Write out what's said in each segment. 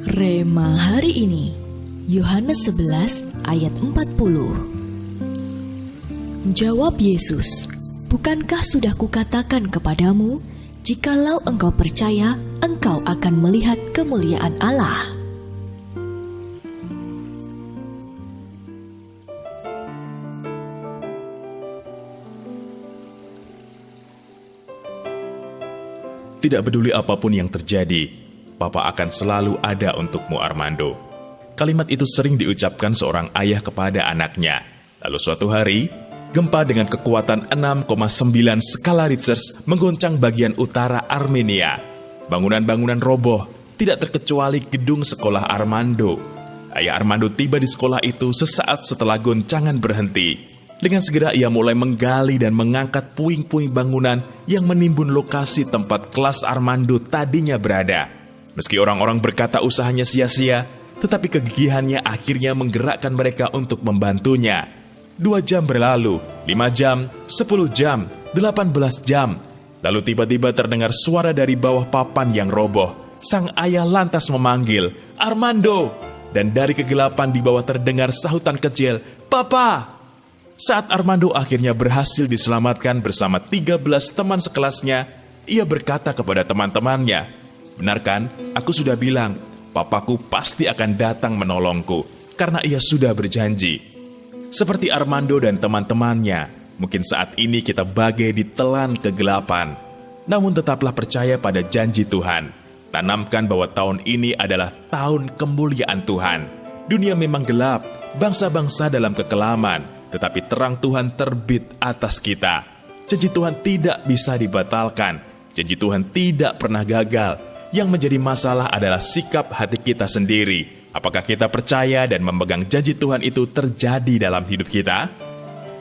Rema hari ini, Yohanes 11 ayat 40. Jawab Yesus, "Bukankah sudah kukatakan kepadamu, jikalau engkau percaya, engkau akan melihat kemuliaan Allah." Tidak peduli apapun yang terjadi, Papa akan selalu ada untukmu, Armando. Kalimat itu sering diucapkan seorang ayah kepada anaknya. Lalu suatu hari, gempa dengan kekuatan 6,9 skala Richter mengguncang bagian utara Armenia. Bangunan-bangunan roboh, tidak terkecuali gedung sekolah Armando. Ayah Armando tiba di sekolah itu sesaat setelah goncangan berhenti. Dengan segera ia mulai menggali dan mengangkat puing-puing bangunan yang menimbun lokasi tempat kelas Armando tadinya berada. Meski orang-orang berkata usahanya sia-sia, tetapi kegigihannya akhirnya menggerakkan mereka untuk membantunya. 2 jam berlalu, 5 jam, 10 jam, 18 jam. Lalu tiba-tiba terdengar suara dari bawah papan yang roboh. Sang ayah lantas memanggil, "Armando!" Dan dari kegelapan di bawah terdengar sahutan kecil, "Papa!" Saat Armando akhirnya berhasil diselamatkan bersama 13 teman sekelasnya, ia berkata kepada teman-temannya, "Benar kan, aku sudah bilang, papaku pasti akan datang menolongku, karena ia sudah berjanji." Seperti Armando dan teman-temannya, mungkin saat ini kita bagai ditelan kegelapan. Namun tetaplah percaya pada janji Tuhan. Tanamkan bahwa tahun ini adalah tahun kemuliaan Tuhan. Dunia memang gelap, bangsa-bangsa dalam kekelaman, tetapi terang Tuhan terbit atas kita. Janji Tuhan tidak bisa dibatalkan. Janji Tuhan tidak pernah gagal. Yang menjadi masalah adalah sikap hati kita sendiri. Apakah kita percaya dan memegang janji Tuhan itu terjadi dalam hidup kita?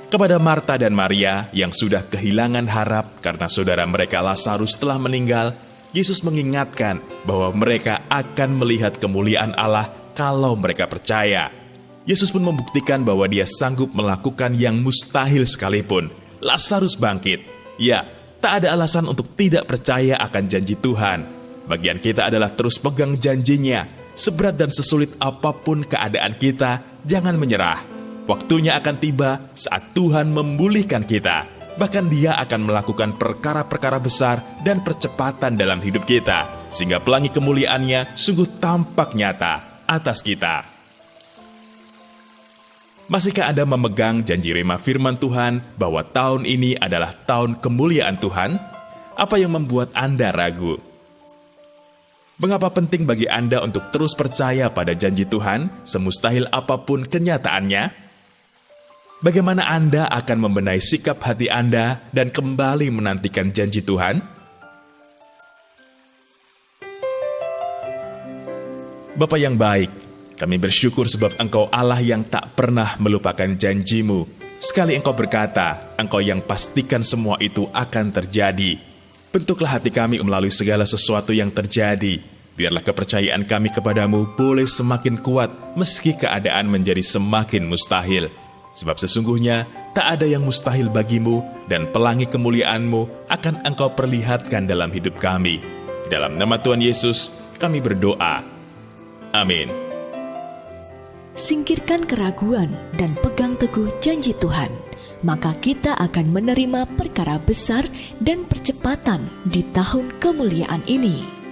Kepada Marta dan Maria yang sudah kehilangan harap karena saudara mereka Lazarus telah meninggal, Yesus mengingatkan bahwa mereka akan melihat kemuliaan Allah kalau mereka percaya. Yesus pun membuktikan bahwa Dia sanggup melakukan yang mustahil sekalipun. Lazarus bangkit. Ya, tak ada alasan untuk tidak percaya akan janji Tuhan. Bagian kita adalah terus pegang janjinya. Seberat dan sesulit apapun keadaan kita, jangan menyerah. Waktunya akan tiba saat Tuhan memulihkan kita. Bahkan Dia akan melakukan perkara-perkara besar dan percepatan dalam hidup kita, sehingga pelangi kemuliaan-Nya sungguh tampak nyata atas kita. Masihkah Anda memegang janji rema firman Tuhan bahwa tahun ini adalah tahun kemuliaan Tuhan? Apa yang membuat Anda ragu? Mengapa penting bagi Anda untuk terus percaya pada janji Tuhan, semustahil apapun kenyataannya? Bagaimana Anda akan membenahi sikap hati Anda dan kembali menantikan janji Tuhan? Bapa yang baik, kami bersyukur sebab Engkau Allah yang tak pernah melupakan janji-Mu. Sekali Engkau berkata, Engkau yang pastikan semua itu akan terjadi. Bentuklah hati kami melalui segala sesuatu yang terjadi. Biarlah kepercayaan kami kepadamu boleh semakin kuat meski keadaan menjadi semakin mustahil. Sebab sesungguhnya tak ada yang mustahil bagimu dan pelangi kemuliaan-Mu akan Engkau perlihatkan dalam hidup kami. Dalam nama Tuhan Yesus, kami berdoa. Amin. Singkirkan keraguan dan pegang teguh janji Tuhan. Maka kita akan menerima perkara besar dan percepatan di tahun kemuliaan ini.